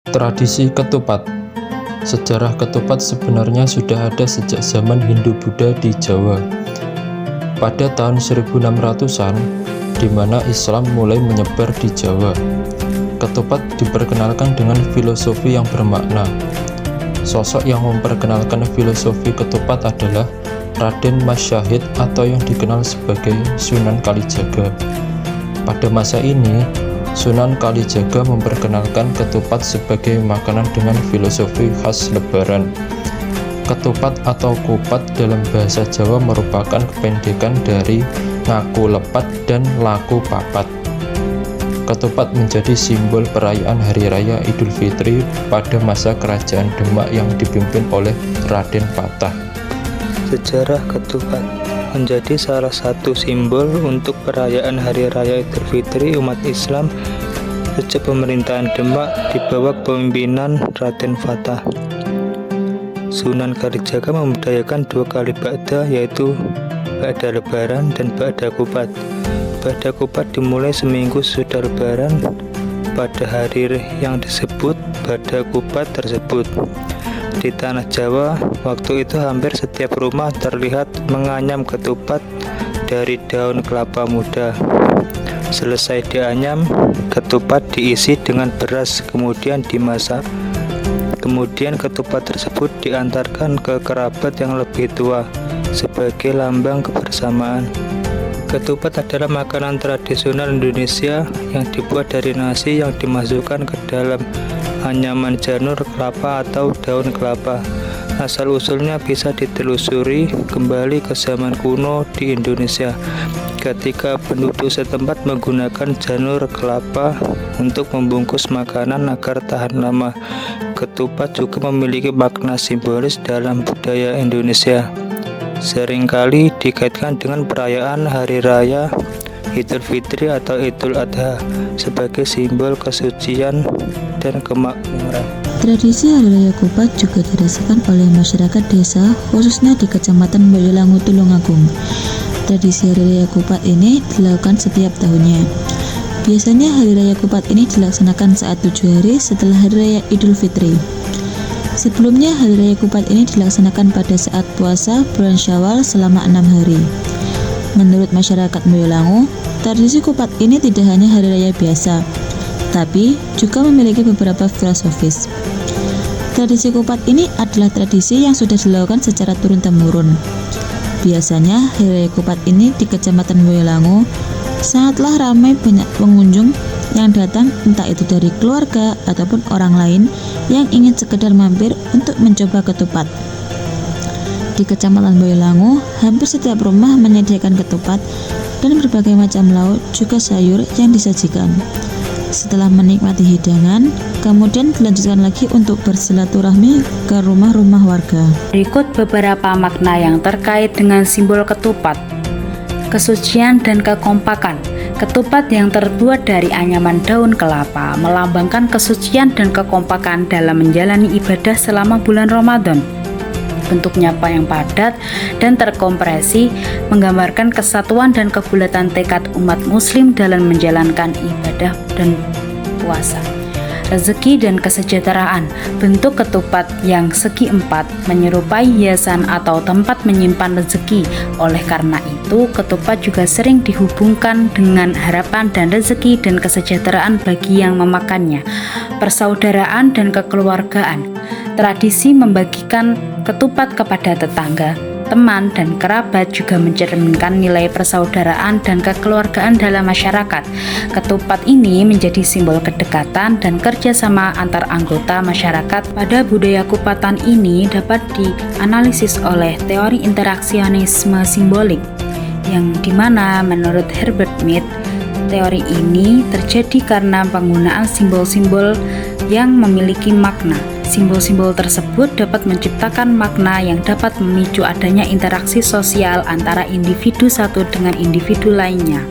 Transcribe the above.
Tradisi ketupat. Sejarah ketupat sebenarnya sudah ada sejak zaman Hindu-Buddha di Jawa. Pada tahun 1600-an, di mana Islam mulai menyebar di Jawa, ketupat diperkenalkan dengan filosofi yang bermakna. Sosok yang memperkenalkan filosofi ketupat adalah Raden Mas Syahid atau yang dikenal sebagai Sunan Kalijaga. Pada masa ini, Sunan Kalijaga memperkenalkan ketupat sebagai makanan dengan filosofi khas Lebaran. Ketupat atau kupat dalam bahasa Jawa merupakan kependekan dari ngaku lepat dan laku papat. Ketupat menjadi simbol perayaan Hari Raya Idul Fitri pada masa Kerajaan Demak yang dipimpin oleh Raden Patah. Sejarah ketupat menjadi salah satu simbol untuk perayaan Hari Raya Idul Fitri umat Islam sejak pemerintahan Demak di bawah kepemimpinan Raden Fatah. Sunan Kalijaga membudayakan 2 kali ba'da, yaitu ba'da Lebaran dan ba'da kupat. Ba'da kupat dimulai seminggu sesudah Lebaran pada hari yang disebut ba'da kupat tersebut. Di tanah Jawa, waktu itu hampir setiap rumah terlihat menganyam ketupat dari daun kelapa muda. Selesai dianyam, ketupat diisi dengan beras kemudian dimasak. Kemudian ketupat tersebut diantarkan ke kerabat yang lebih tua sebagai lambang kebersamaan. Ketupat adalah makanan tradisional Indonesia yang dibuat dari nasi yang dimasukkan ke dalam anyaman janur kelapa atau daun kelapa. Asal-usulnya bisa ditelusuri kembali ke zaman kuno di Indonesia, ketika penduduk setempat menggunakan janur kelapa untuk membungkus makanan agar tahan lama. Ketupat juga memiliki makna simbolis dalam budaya Indonesia. Seringkali dikaitkan dengan perayaan Hari Raya Idul Fitri atau Idul Adha sebagai simbol kesucian dan kemakmuran. Tradisi Hari Raya Kupat juga dirasakan oleh masyarakat desa, khususnya di Kecamatan Boyolangu, Tulungagung. Tradisi Hari Raya Kupat ini dilakukan setiap tahunnya. Biasanya Hari Raya Kupat ini dilaksanakan saat 7 hari setelah Hari Raya Idul Fitri. Sebelumnya Hari Raya Kupat ini dilaksanakan pada saat puasa bulan Syawal selama 6 hari. Menurut masyarakat Boyolangu, tradisi kupat ini tidak hanya hari raya biasa, tapi juga memiliki beberapa filosofis. Tradisi kupat ini adalah tradisi yang sudah dilakukan secara turun-temurun. Biasanya Hari Raya Kupat ini di Kecamatan Boyolangu sangatlah ramai, banyak pengunjung yang datang, entah itu dari keluarga ataupun orang lain yang ingin sekedar mampir untuk mencoba ketupat. Di Kecamatan Boyolangu, hampir setiap rumah menyediakan ketupat dan berbagai macam lauk juga sayur yang disajikan. Setelah menikmati hidangan, kemudian dilanjutkan lagi untuk bersilaturahmi ke rumah-rumah warga. Berikut beberapa makna yang terkait dengan simbol ketupat. Kesucian dan kekompakan. Ketupat yang terbuat dari anyaman daun kelapa melambangkan kesucian dan kekompakan dalam menjalani ibadah selama bulan Ramadan. Bentuknya yang padat dan terkompresi menggambarkan kesatuan dan kebulatan tekad umat muslim dalam menjalankan ibadah dan puasa. Rezeki dan kesejahteraan. Bentuk ketupat yang segi empat menyerupai hiasan atau tempat menyimpan rezeki. Oleh karena itu, ketupat juga sering dihubungkan dengan harapan dan rezeki dan kesejahteraan bagi yang memakannya. Persaudaraan dan kekeluargaan. Tradisi membagikan ketupat kepada tetangga, teman, dan kerabat juga mencerminkan nilai persaudaraan dan kekeluargaan dalam masyarakat. Ketupat ini menjadi simbol kedekatan dan kerjasama antar anggota masyarakat. Pada budaya kupatan ini dapat dianalisis oleh teori interaksionisme simbolik, yang dimana menurut Herbert Mead, teori ini terjadi karena penggunaan simbol-simbol yang memiliki makna. Simbol-simbol tersebut dapat menciptakan makna yang dapat memicu adanya interaksi sosial antara individu satu dengan individu lainnya.